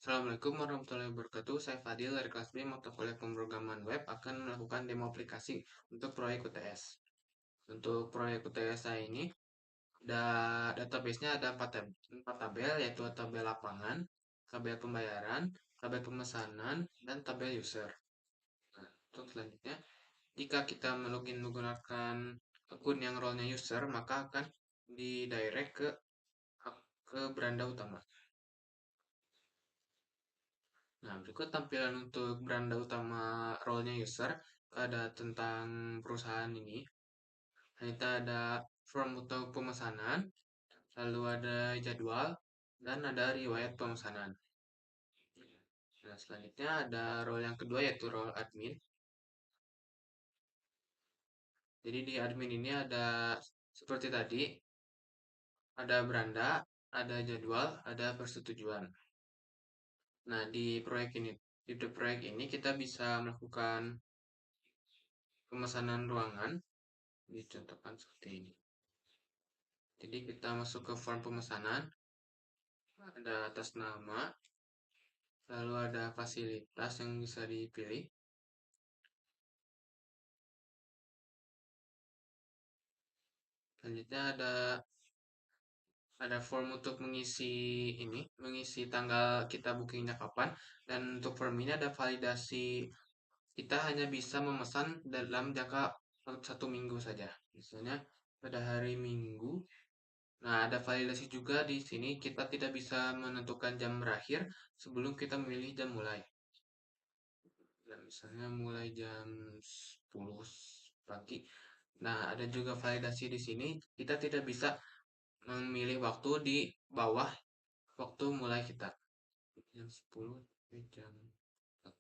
Assalamualaikum warahmatullahi wabarakatuh. Saya Fadil dari kelas B mata kuliah pemrograman web akan melakukan demo aplikasi untuk proyek UTS. Untuk proyek UTS saya ini, ada database-nya ada 4 tabel, yaitu tabel lapangan, tabel pembayaran, tabel pemesanan, dan tabel user. Nah, untuk selanjutnya, jika kita login menggunakan akun yang role-nya user, maka akan didirect ke beranda utama. Nah, berikut tampilan untuk beranda utama role-nya user. Ada tentang perusahaan ini. Kita ada form untuk pemesanan, lalu ada jadwal, dan ada riwayat pemesanan. Nah, selanjutnya ada role yang kedua yaitu role admin. Jadi di admin ini ada seperti tadi, ada beranda, ada jadwal, ada persetujuan. Nah, di proyek ini kita bisa melakukan pemesanan ruangan, dicontohkan seperti ini. Jadi kita masuk ke form pemesanan, ada atas nama, lalu ada fasilitas yang bisa dipilih. Selanjutnya ada form untuk mengisi tanggal kita bookingnya kapan. Dan untuk form ini ada validasi, kita hanya bisa memesan dalam jangka 1 minggu saja. Misalnya pada hari Minggu. Nah, ada validasi juga di sini, kita tidak bisa menentukan jam berakhir sebelum kita memilih jam mulai. Nah, misalnya mulai jam 10 pagi. Nah, ada juga validasi di sini. Kita tidak bisa memilih waktu di bawah waktu mulai kita. Jam 10 sampai jam 4.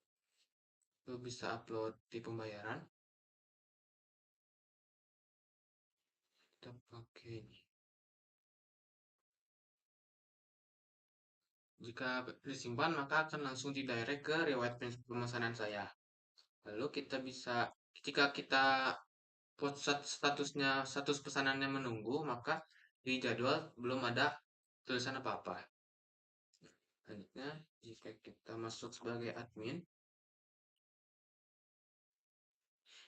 Itu bisa upload di pembayaran. Kita pakai ini. Jika disimpan, maka akan langsung didirect ke riwayat pemesanan saya. Lalu jika kita status pesanannya menunggu, maka di jadwal belum ada tulisan apa-apa. Selanjutnya, jika kita masuk sebagai admin,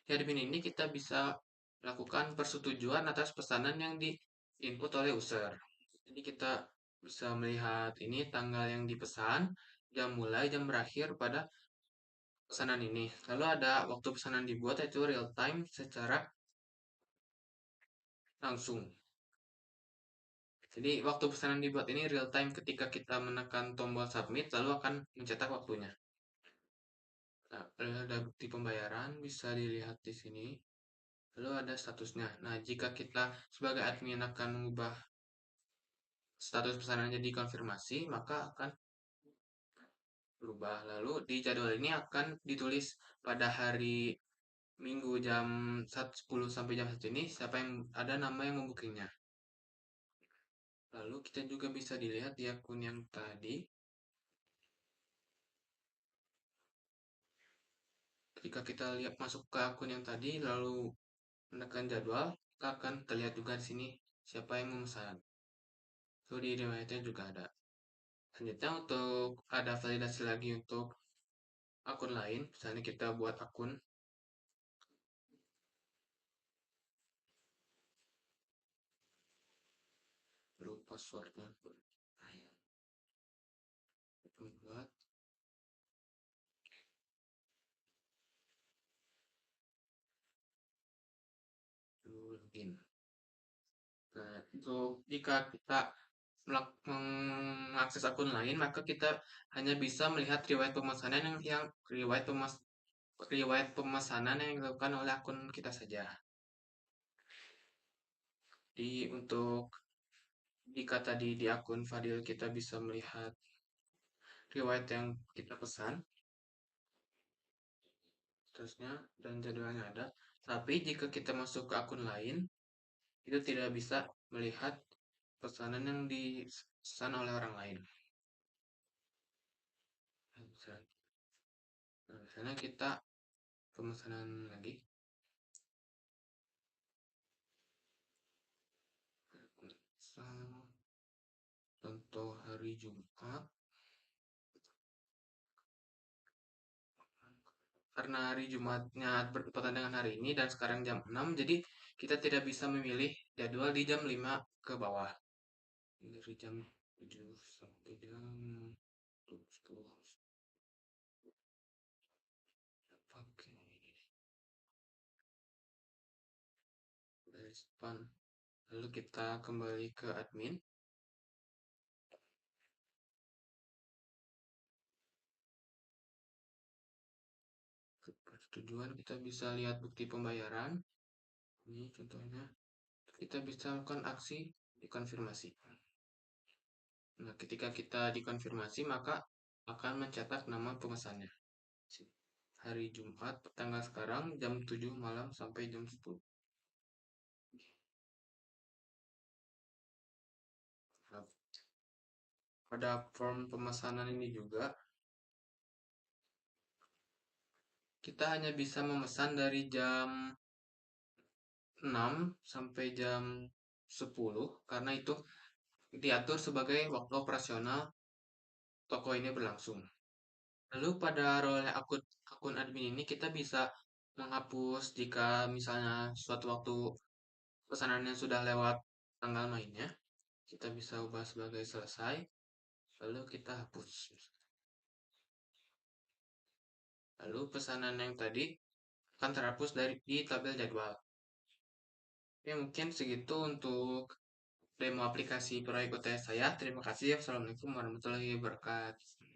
di admin ini kita bisa lakukan persetujuan atas pesanan yang di-input oleh user. Jadi kita bisa melihat ini tanggal yang dipesan, jam mulai, jam berakhir pada pesanan ini. Lalu ada waktu pesanan dibuat, yaitu real time secara langsung. Jadi waktu pesanan dibuat ini real time ketika kita menekan tombol submit, lalu akan mencetak waktunya. Nah, lalu ada bukti pembayaran, bisa dilihat di sini. Lalu ada statusnya. Nah, jika kita sebagai admin akan mengubah status pesanan jadi konfirmasi, maka akan berubah. Lalu di jadwal ini akan ditulis pada hari Minggu jam 10 sampai jam 1 ini siapa yang ada nama yang membukingnya. Lalu kita juga bisa dilihat di akun yang tadi. Jika kita lihat masuk ke akun yang tadi lalu menekan jadwal, kita akan terlihat juga di sini siapa yang memesan. Lalu di riwayatnya juga ada. Selanjutnya untuk ada validasi lagi untuk akun lain, misalnya kita buat akun, lalu passwordnya buat login. Nah, untuk jika kita mengakses akun lain, maka kita hanya bisa melihat riwayat pemesanan yang riwayat pemesanan yang dilakukan oleh akun kita saja. Untuk jika tadi di akun Fadil kita bisa melihat riwayat yang kita pesan, terusnya dan jadwalnya ada. Tapi jika kita masuk ke akun lain, itu tidak bisa melihat pesanan yang dipesan oleh orang lain. Nah, misalnya kita pemesanan lagi. Contoh hari Jumat. karena hari Jumatnya bertepatan dengan hari ini dan sekarang jam 6, jadi kita tidak bisa memilih jadwal di jam 5 ke bawah. Dari jam 7 sampai jam 10. Oke, dari depan. Lalu kita kembali ke admin. Ke persetujuan kita bisa lihat bukti pembayaran. Ini contohnya. Kita bisa melakukan aksi dikonfirmasi. Nah, ketika kita dikonfirmasi, maka akan mencetak nama pemesannya. Hari Jumat, tanggal sekarang jam 7 malam sampai jam 10. Nah, pada form pemesanan ini juga, kita hanya bisa memesan dari jam 6 sampai jam 10 karena itu diatur sebagai waktu operasional toko ini berlangsung. Lalu pada role akun admin ini kita bisa menghapus jika misalnya suatu waktu pesanannya sudah lewat tanggal mainnya, kita bisa ubah sebagai selesai, lalu kita hapus. Lalu pesanan yang tadi akan terhapus di tabel jadwal. Oke, mungkin segitu untuk demo aplikasi proyek UTS saya. Terima kasih. Assalamualaikum warahmatullahi wabarakatuh.